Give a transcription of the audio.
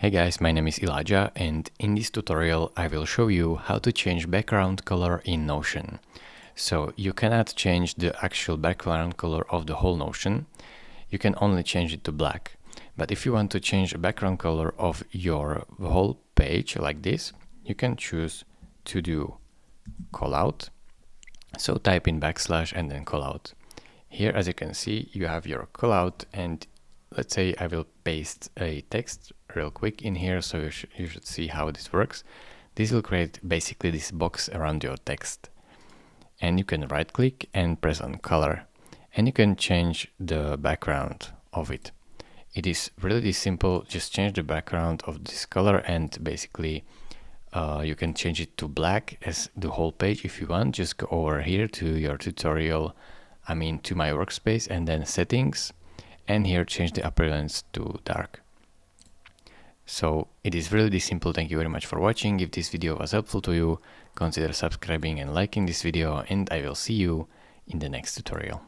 Hey guys, my name is Elijah, and in this tutorial I will show you how to change background color in Notion. So you cannot change the actual background color of the whole Notion, you can only change it to black. But if you want to change the background color of your whole page like this, you can choose to do callout. So type in / and then callout. Here, as you can see, you have your callout, and let's say I will paste a text real quick in here, so you should see how this works. This will create basically this box around your text. And you can right click and press on color, and you can change the background of it. It is really simple, just change the background of this color, and basically you can change it to black as the whole page if you want. Just go over here to your tutorial, to my workspace, and then settings, and here change the appearance to dark. So it is really simple. Thank you very much for watching. If this video was helpful to you, consider subscribing and liking this video, and I will see you in the next tutorial.